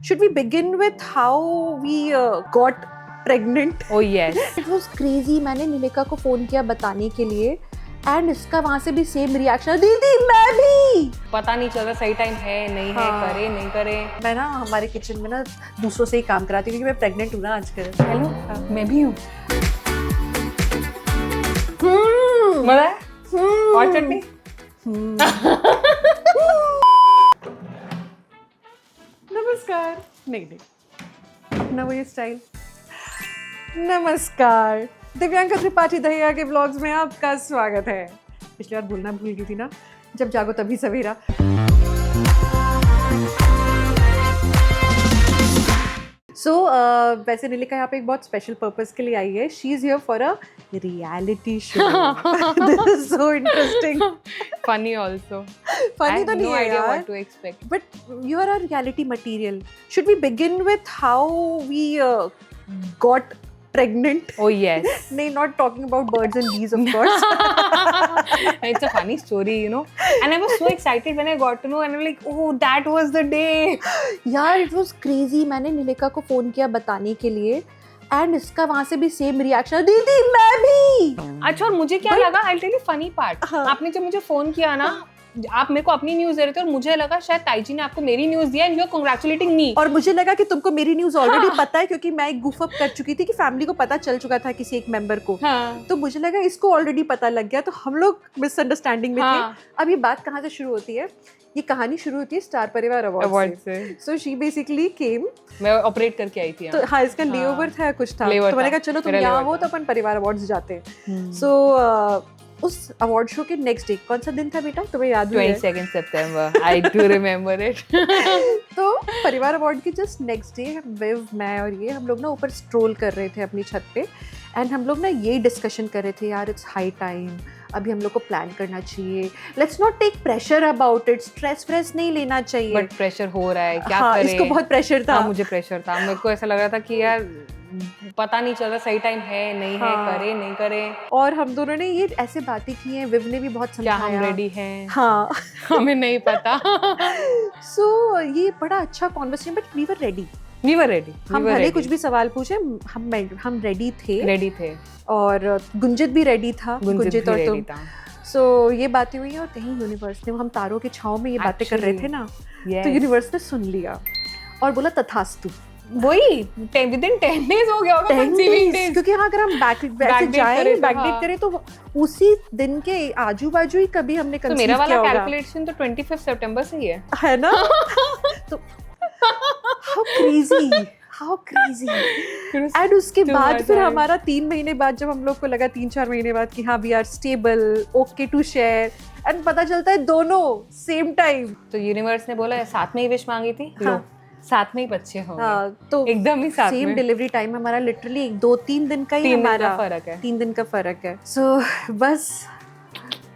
Should we begin with how we got pregnant? Oh yes. It was crazy. मैंने निलिका को phone किया बताने के लिए एंड इसका वहां से भी सेम रिएक्शन, दीदी मैं भी पता नहीं चल रहा सही टाइम है नहीं है, करे नहीं करे। मैं ना हमारे किचन में ना दूसरों से ही काम कराती हूँ क्योंकि मैं प्रेग्नेंट हूँ ना आजकल। हेलो, मैं भी हूँ। मजा है? और चटनी? नमस्कार। नहीं अपना वही स्टाइल। नमस्कार, दिव्यांका त्रिपाठी दहिया के व्लॉग्स में आपका स्वागत है। पिछली बार बोलना भूल गई थी ना, जब जागो तभी सवेरा। वैसे निलिका यहाँ पे एक बहुत स्पेशल पर्पस के लिए आई है। She is here for a reality show. This is so interesting. Funny also. Funny तो नहीं no है idea यार। what to expect. But you are a reality material. Should we begin with how we got pregnant? Oh yes. नहीं, not talking about birds and bees, of course. It's a funny story, you know. And I was so excited when I got to know, and I'm like, oh, that was the day. यार, it was crazy. मैंने निलिका को phone किया बताने के लिए and इसका वहां से भी सेम रिएक्शन, दीदी मैं भी। अच्छा, और मुझे क्या लगा, I'll tell you funny part. आपने जब मुझे फोन किया ना, आप मेरे को अपनी न्यूज दे रहे थे और मुझे लगा शायद ताईजी ने आपको मेरी न्यूज दिया एंड यू आर कांग्रेचुलेटिंग मी। और मुझे लगा कि तुमको मेरी न्यूज ऑलरेडी पता है क्योंकि मैं एक गुफ अप कर चुकी थी कि फैमिली को पता चल चुका था किसी एक मेंबर को। तो मुझे लगा इसको ऑलरेडी पता लग गया, तो हम लोग मिसअंडरस्टैंडिंग में थे। अब ये बात कहाँ से शुरू होती है? ये कहानी शुरू होती है स्टार परिवार अवार्ड से। सो शी बेसिकली केम, मैं ऑपरेट करके आई थी। तो हाँ, इसका लेओवर था कुछ था, तो मैंने कहा चलो तुम यहाँ हो तो अपन परिवार अवार्ड्स जाते हैं। सो उस अवार्ड शो के नेक्स्ट डे, कौन सा दिन था बेटा, तुम्हें याद है? 22 सितंबर, आई डू रिमेम्बर इट। तो परिवार अवार्ड के जस्ट नेक्स्ट डे विव, मैं और ये हम लोग ना ऊपर स्ट्रोल कर रहे थे अपनी छत पे एंड हम लोग ना यही डिस्कशन कर रहे थे, यार इट्स हाई टाइम, अभी हम लोग को प्लान करना चाहिए, let's not take pressure about it, stress नहीं लेना चाहिए। बट प्रेशर हो रहा है, क्या हाँ, करें? इसको बहुत प्रेशर था। हाँ, मुझे प्रेशर था। मेरे को ऐसा लग रहा था कि यार पता नहीं चल रहा सही टाइम है नहीं है, करे नहीं करे। और हम दोनों ने ये ऐसे बातें की हैं, विव ने भी बहुत समझाया। क्या हम रेडी हैं? हाँ। हमें नहीं पता। सो ये बड़ा अच्छा conversation, but we were ready. We were ready. हम भले कुछ भी सवाल पूछे, हम रेडी थे। और गुंजित भी रेडी था। गुंजित और तुम। सो ये बातें हुई और कहीं यूनिवर्स ने, हम तारों की छांव में ये बातें कर रहे थे ना, तो यूनिवर्स ने सुन लिया और बोला तथास्तु। वही within 10 days हो गया होगा conceiving days। क्योंकि हाँ, अगर हम बैकडेट करें तो उसी दिन के आजू बाजू ही कभी हमने कंसीव किया होगा। तो मेरा वाला कैलकुलेशन तो 25 सितंबर से ही है ना। तो how crazy। एंड उसके बाद फिर हमारा 3 महीने बाद, जब हम लोग को लगा 3-4 महीने बाद कि हाँ we are stable, okay to share, and पता चलता है दोनों सेम टाइम। तो यूनिवर्स ने बोला साथ में ही विश मांगी थी, हाँ, साथ में ही बच्चे होंगे। हाँ, तो एकदम ही साथ में। सेम डिलीवरी टाइम हमारा लिटरली 2-3 दिन का ही हमारा फर्क है। 3 दिन का फर्क है। सो बस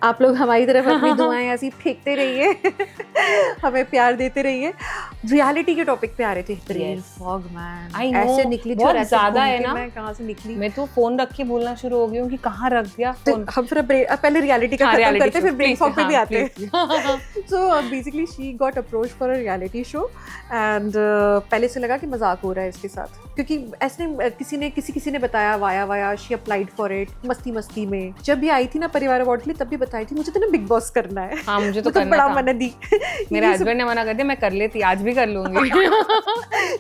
आप लोग हमारी तरफ अपनी दुआएं ऐसी फेंकते रहिए, हमें प्यार देते रहिए। रियलिटी के टॉपिक पे आ रहे थे। ब्रेन फॉग मैन, ऐसे निकली जो ऐसे ज्यादा है ना। मैं कहाँ से निकली? मैं तो फोन रख के बोलना शुरू हो गई हूँ कि कहाँ रख दिया फोन। हम फिर पहले रियलिटी का खत्म करते फिर ब्रेन फॉग पे भी आते हैं। So basically she got approach for a reality show and पहले से लगा कि मजाक हो रहा है इसके साथ, क्योंकि ऐसे किसी ने बताया via she applied for it मस्ती में। जब भी आई थी ना परिवार अवार्ड के लिए, तब भी बताई थी मुझे तो ना बिग बॉस करना है। हाँ, मुझे तो करना बड़ा था। मन दी। मेरे हस्बैंड ने मना कर दिया, मैं कर लेती, आज भी कर लूंगी।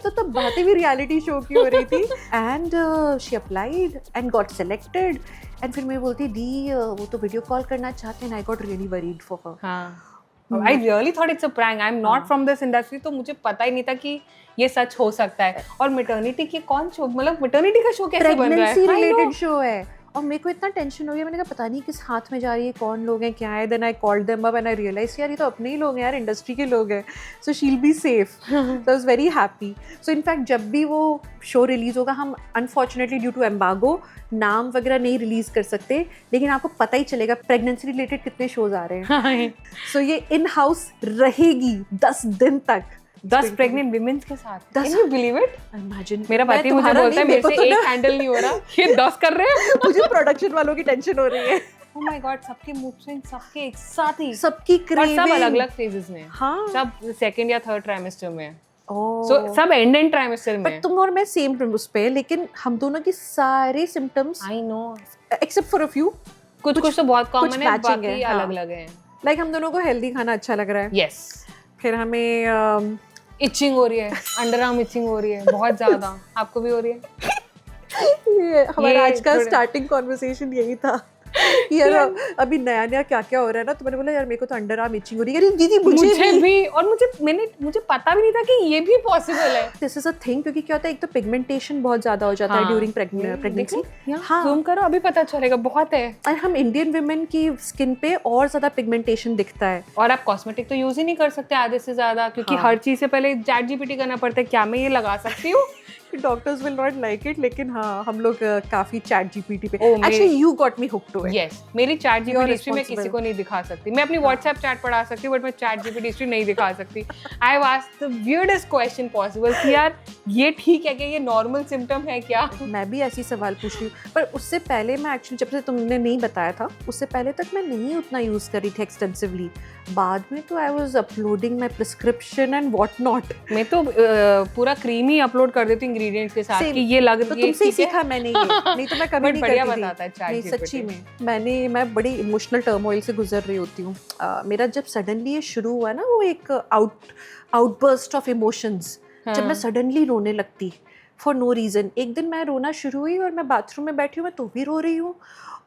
तो तब बातें भी रियलिटी शो की हो रही थी and she applied and got selected and फिर मैं बोलती दी वो तो वीडियो कॉल करना चाहते हैं। I got really worried for her. हाँ, I really thought it's a prank. I'm not from this industry, तो मुझे पता ही नहीं था कि ये सच हो सकता है। और मैटरनिटी की कौन शो, मतलब मैटरनिटी का शो कैसे बन रहा है? प्रेगनेंसी रिलेटेड शो है और मेरे को इतना टेंशन हो गया, मैंने कहा पता नहीं किस हाथ में जा रही है, कौन लोग हैं, क्या है। Then I called them up and I realise यार ये तो अपने ही लोग हैं यार, इंडस्ट्री के लोग हैं, so she will be safe. So I was very happy. So in fact जब भी वो शो रिलीज होगा, हम अनफॉर्चुनेटली ड्यू टू एम्बागो नाम वगैरह नहीं रिलीज कर सकते, लेकिन आपको पता ही चलेगा प्रेगनेंसी रिलेटेड कितने शोज आ रहे हैं। सो ये इन हाउस रहेगी 10 दिन तक। 10 प्रेग्नेंट विमेंस के साथ। 10 Can you believe it? Imagine। मेरा पति मुझे बोलता है मेरे से एक हैंडल नहीं हो रहा, ये 10 कर रहे हैं। मुझे प्रोडक्शन वालों की टेंशन हो रही है। Oh my God, सबके मूड स्विंग, सबके एक साथ ही, सबकी और सब क्रेविंग अलग-अलग फेजेस में। हाँ, सब सेकंड या थर्ड ट्राइमेस्टर में। सो सब एंड ट्राइमेस्टर में बट तुम और मैं सेम उस पे, लेकिन हम दोनों की सारे symptoms I know except for a few कुछ तो बहुत कुछ कॉमन है, matching बाकी है, हाँ। अलग अलग हैं। लाइक हम दोनों को हेल्दी खाना अच्छा लग रहा है, यस, फिर हमें इचिंग हो रही है, अंडर आर्म इचिंग हो रही है बहुत ज्यादा। आपको भी हो रही है? ये हमारा ये आज का थोड़ा- स्टार्टिंग कॉन्वर्सेशन यही था यार अभी नया नया क्या क्या हो रहा है ना, तो मैंने बोला यार मेरे को तो अंडर आर्म इचिंग हो रही है। अरे दीदी मुझे भी, और मुझे पता भी नहीं था कि ये भी पॉसिबल है। दिस इज अ थिंग, क्योंकि क्या होता है, एक तो पिगमेंटेशन बहुत ज्यादा हो जाता है ड्यूरिंग प्रेगनेंसी। हाँ, जूम करो अभी पता चलेगा, बहुत है। और हम इंडियन वुमेन की स्किन पे और ज्यादा पिगमेंटेशन दिखता है। और आप कॉस्मेटिक तो यूज ही नहीं कर सकते आधे से ज्यादा, क्योंकि हाँ। हर चीज से पहले चैट जीपीटी करना पड़ता है, क्या मैं ये लगा सकती हूँ? Doctors will not like it, लेकिन हाँ हम लोग काफी चैट जीपीटी पे, Oh, actually you got me hooked to it. Yes, मेरी चैट जीपीटी हिस्ट्री मैं responsible. किसी को नहीं दिखा सकती। मैं अपनी व्हाट्सएप चैट पढ़ा सकती हूँ, बट मैं चैट जीपीटी हिस्ट्री नहीं दिखा सकती। I have asked the weirdest question possible कि यार ये ठीक है कि ये नॉर्मल सिम्टम है क्या? मैं भी ऐसी सवाल पूछ रही हूँ, पर उससे पहले मैं एक्चुअली, जब से तुमने नहीं बताया था उससे पहले तक मैं नहीं उतना यूज करी थी एक्सटेंसिवली। बाद में तो I was uploading my prescription and what not. मैं तो पूरा क्रीम ही अपलोड कर देती हूँ इंग्रेडिएंट्स के साथ Same. कि ये लग तो ये तुमसे ही ठीक है। सीखा मैंने ये, नहीं तो मैं कभी But नहीं बढ़िया करती थी। बताता है ChatGPT। नहीं सच्ची में मैं बड़ी इमोशनल टर्मोइल से गुजर रही होती हूँ। मेरा जब सडनली ये शुरू हुआ ना, वो एक आउटबर्स्ट ऑफ इमोशंस, जब मैं सडनली रोने लगती फॉर नो रीज़न। एक दिन मैं रोना शुरू हुई और मैं बाथरूम में बैठी हूँ, मैं तो भी रो रही हूँ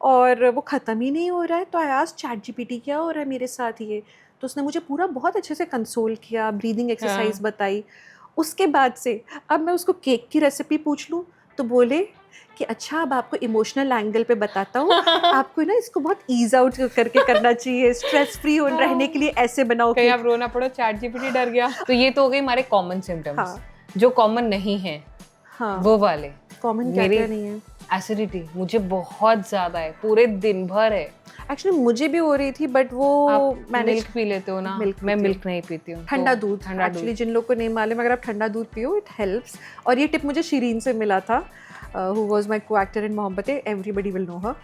और वो ख़त्म ही नहीं हो रहा है। तो आई आस्क्ड चैट जीपीटी क्या हो रहा है मेरे साथ ये, तो उसने मुझे पूरा बहुत अच्छे से कंसोल किया, ब्रीदिंग एक्सरसाइज बताई। उसके बाद से अब मैं उसको केक की रेसिपी पूछ लूँ तो बोले कि अच्छा अब आपको इमोशनल एंगल पे बताता हूँ, आपको ना इसको बहुत ईज आउट करके करना चाहिए, स्ट्रेस फ्री हो रहने के लिए ऐसे बनाओ कहीं कि आप रोना पड़ो चैट जीपीटी डर गया। तो ये तो हो गई हमारे कॉमन सिम्टम्स। हाँ। जो कॉमन नहीं है हाँ वो वाले कॉमन क्या मेरी- क्या नहीं है। एसिडिटी मुझे बहुत ज्यादा है, पूरे दिन भर है। एक्चुअली मुझे भी हो रही थी, बट वो आप मैंने मिल्क पी लेते हो ना? मिल्क मैं पीती हूँ। मिल्क नहीं पीती हूँ। ठंडा तो दूध, ठंडा एक्चुअली दूध जिन लोग को नहीं मालूम, अगर आप ठंडा दूध पियो इट हेल्प्स। और ये टिप मुझे शिरीन से मिला था, who was my co actor in Mohabbatein, everybody will know her.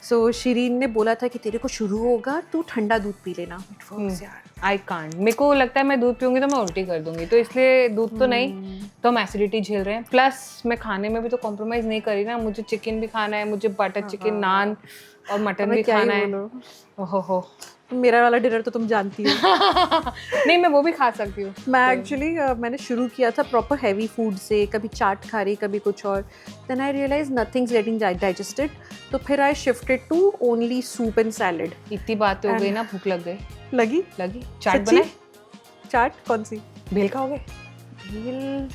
So Shireen ने बोला था कि तेरे को शुरू होगा तो ठंडा दूध पी लेना। इट वर्क्स यार। आई कांट, मेरे को लगता है मैं दूध पीऊंगी तो मैं उल्टी कर दूंगी, तो इसलिए दूध तो नहीं, तो हम एसिडिटी झेल रहे हैं। प्लस मैं खाने में भी तो कॉम्प्रोमाइज नहीं करी ना, मुझे चिकन भी खाना है, मुझे बटर चिकन, नान और मटन भी खाना है। ओहो मेरा वाला डिनर तो तुम जानती हो। नहीं, मैं वो भी खा सकती हूँ। मैं एक्चुअली मैंने शुरू किया था प्रॉपर हैवी फूड से, कभी चाट खा रही, कभी कुछ और। Then I realise nothing's getting digested, तो फिर I shifted to only soup and salad. इतनी बातें हो गई ना, भूख लग गई। लगी चाट सच्ची? बनाए? चाट कौन सी? भेल खाओगे? भेल,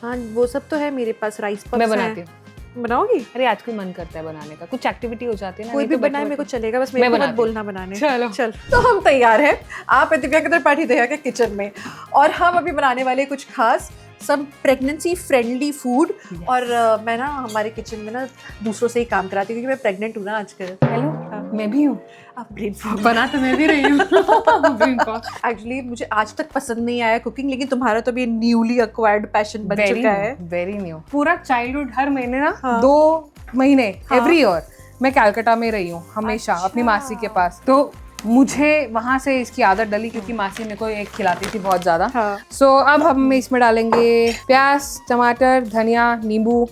हाँ वो सब तो है मेरे पास। राइस पफ्स मैं बनाती हूँ। बनाओगी? अरे आज कोई मन करता है बनाने का, कुछ एक्टिविटी हो जाती है ना। कोई नहीं भी तो बनाए बैठे मेरे को बैठे- चलेगा, बस मैं मेरे को मत बनाती हूँ। बोलना बनाने। चलो। चल तो हम तैयार हैं, आप है दिव्या त्रिपाठी दया के किचन में, और हम अभी बनाने वाले कुछ खास सब प्रेगनेंसी फ्रेंडली फूड। और मैं ना हमारे किचन में ना दूसरों से ही काम कराती हूँ, क्योंकि मैं प्रेग्नेंट हूँ ना आजकल। हेलो, मैं भी हूँ। आप ब्रेन फॉग बना तो मैं भी रही हूँ। एक्चुअली मुझे आज तक पसंद नहीं आया कुकिंग, लेकिन तुम्हारा तो भी न्यूली अक्वायर्ड पैशन बन चुका है। Very new. पूरा चाइल्डहुड हर महीने ना हाँ। 2 महीने हाँ। एवरी ईयर मैं कलकत्ता में रही हूँ हमेशा, अपनी मासी के पास। तो मुझे वहाँ से इसकी आदत डली, क्योंकि मासी मेरे को एक खिलाती थी बहुत ज़्यादा। हाँ। सो अब हम इसमें डालेंगे प्याज, टमाटर, धनिया, नींबू।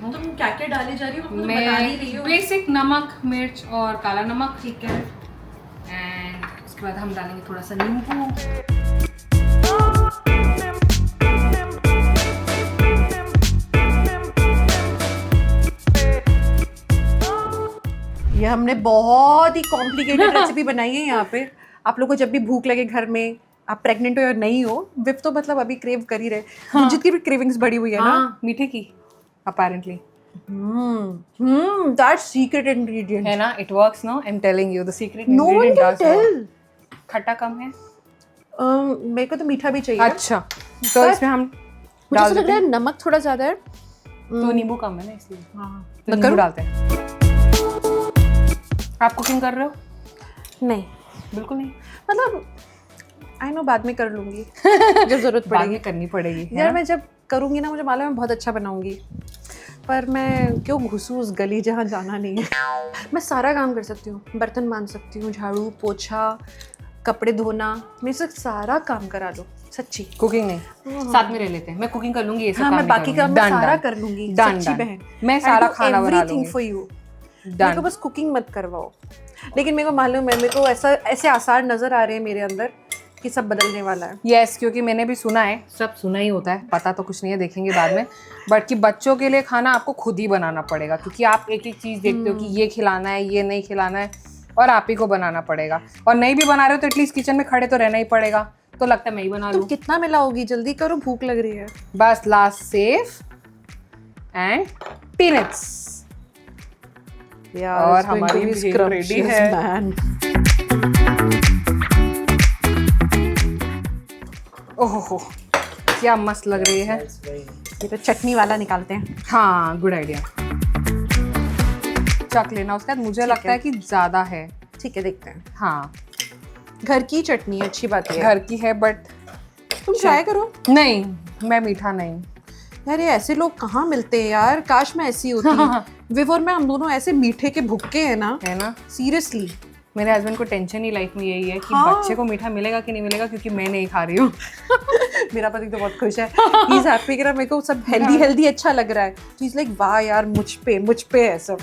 तुम क्या क्या डाले जा रही हो? तुम बता नहीं रही मैं हो। बेसिक नमक, मिर्च और काला नमक, ठीक है। एंड उसके बाद हम डालेंगे थोड़ा सा नींबू। ये हमने बहुत ही कॉम्प्लिकेटेड रेसिपी बनाई है यहाँ पे। आप लोग को जब भी भूख लगे घर में, आप प्रेग्नेंट हो या नहीं हो, विप तो मतलब अभी क्रेव कर ही रहे। मुझे की भी क्रेविंग्स बढ़ी हुई है ना। हाँ, मीठे की अपेरेंटली दैट सीक्रेट इंग्रेडिएंट है ना। It works no, I am telling you, the secret no one ingredient can does tell. Work. खट्टा कम है? मेरे को तो मीठा भी चाहिए। अच्छा, तो पर इसमें हम मुझे डाल ऐसा लग देते रहा हैं। है नमक थोड़ा ज्यादा है। तो नींबू कम है ना, इसलिए हाँ तो नींबू डालते हैं। आप कुकिंग कर रहे हो? नहीं, बिल्कुल नहीं। मतलब आई नो बाद में कर लूंगी जब जरूरत बाद पड़ेगी। में करनी पड़ेगी, है यार ना? मैं जब करूंगी ना, मुझे मालूम है मैं बहुत अच्छा बनाऊंगी। पर मैं क्यों घुसूँ उस गली जहाँ जाना नहीं है। मैं सारा काम कर सकती हूँ, बर्तन मान सकती हूँ, झाड़ू पोछा, कपड़े धोना, मेरे से सारा काम करा लो सच्ची। कुकिंग नहीं, साथ में रह लेते हैं, मैं कुकिंग कर लूंगी, ये सब हाँ, काम मैं बाकी काम मैं सारा कर लूंगी सच्ची बहन। मैं सारा खाना बना एवरीथिंग लूंगी फॉर यू। मेरे को बस कुकिंग मत करवाओ। लेकिन मेरे को मालूम है, मेरे को ऐसे आसार नजर आ रहे हैं मेरे अंदर कि सब बदलने वाला है। यस, क्योंकि मैंने भी सुना है, सब सुना ही होता है, पता तो कुछ नहीं है, देखेंगे बाद में, बट कि बच्चों के लिए खाना आपको खुद ही बनाना पड़ेगा, क्योंकि आप एक एक चीज़ देखते हो कि ये खिलाना है, ये नहीं खिलाना है, और आप ही को बनाना पड़ेगा। और नहीं भी बना रहे हो तो एटलीस्ट किचन में खड़े तो रहना ही पड़ेगा, तो लगता है मैं ही बना लूँ। तुम कितना मिलाओगी? जल्दी करो, भूख लग रही है। बस लास्ट सेव एंड पीनट्स, और हमारी भेल रेडी है। ओहो, क्या मस्त लग रही है। ये तो चटनी वाला निकालते हैं। हाँ, गुड आइडिया। चख लेना उसके बाद, मुझे लगता है कि ज्यादा है। ठीक है, देखते हैं। हाँ, घर की चटनी अच्छी बात है। घर की है, बट तुम ट्राई करो। नहीं, मैं मीठा नहीं। यार ये ऐसे लोग कहाँ मिलते हैं यार, काश मैं ऐसी होती। विव और मैं, हम दोनों ऐसे मीठे के भुक्के हैं ना, है ना। सीरियसली। मेरे हस्बैंड को टेंशन ही लाइफ में यही है कि हाँ। बच्चे को मीठा मिलेगा कि नहीं मिलेगा, क्योंकि मैं नहीं खा रही हूँ। मेरा पति तो बहुत खुश है, ही इज हैप्पी कि मेरे को सब हेल्दी हेल्दी अच्छा लग रहा है, तो इज लाइक वाह यार मुझ पे है सब।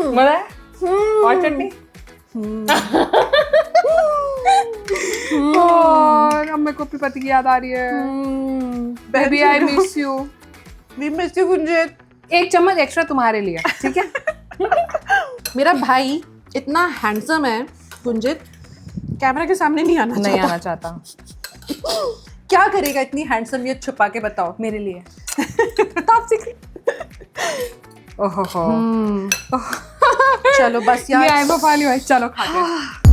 मजा है? और चटनी? और अब मेरे को अपने पति की याद आ रही है। Baby I miss you. We miss you Gunjit. एक चम्मच एक्स्ट्रा तुम्हारे लिए, ठीक है? मेरा भाई इतना हैंडसम है गुंजित, कैमरा के सामने नहीं आना चाहता। क्या करेगा इतनी हैंडसमियत छुपा के, बताओ मेरे लिए। Top secret. ओहो, चलो बस यार, ये आइबो पानी है, चलो खाते हैं।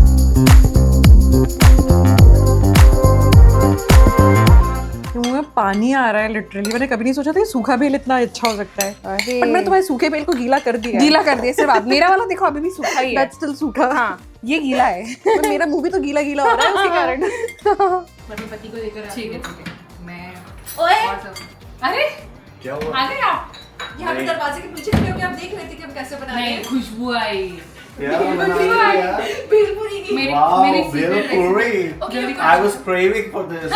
मुंह में पानी आ रहा है लिटरली। मैंने कभी नहीं सोचा था कि सूखा बेल इतना अच्छा हो सकता है। अरे, पर मैं तुम्हारे सूखे बेल को गीला कर दिया। गीला कर दिया सिर्फ आप। मेरा वाला देखो अभी भी सूखा ही है। That's still सूखा। हाँ, ये गीला है। पर मेरा मुंह भी तो गीला गीला हो रहा है उसके कारण। मैं पति को लेकर ठीक है। मैं अरे क्या हुआ? आ गए आप? यहाँ पे दरवाजे के पीछे खड़े होके आप देख रहे थे कि हम कैसे बना रहे हैं। खुशबू आई। क्या बना रही है यार? भेलपुरी की। Wow, bhelpuri! I was craving for this.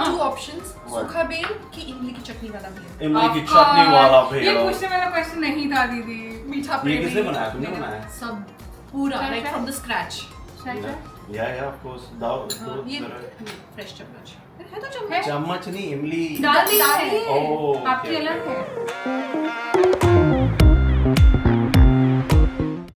Two options, सूखा बेल की इमली की चटनी वाला बेल। इमली की चटनी वाला भेल। ये पूछने वाला क्वेश्चन नहीं था दीदी। मीठा ये किसने बनाया? तुमने बनाया? सब पूरा like from the scratch. Yeah, of course. ये फ्रेश चम्मच है तो चम्मच। चम्मच नहीं, इमली। डाल दी है। ओह, आपकी अलग है।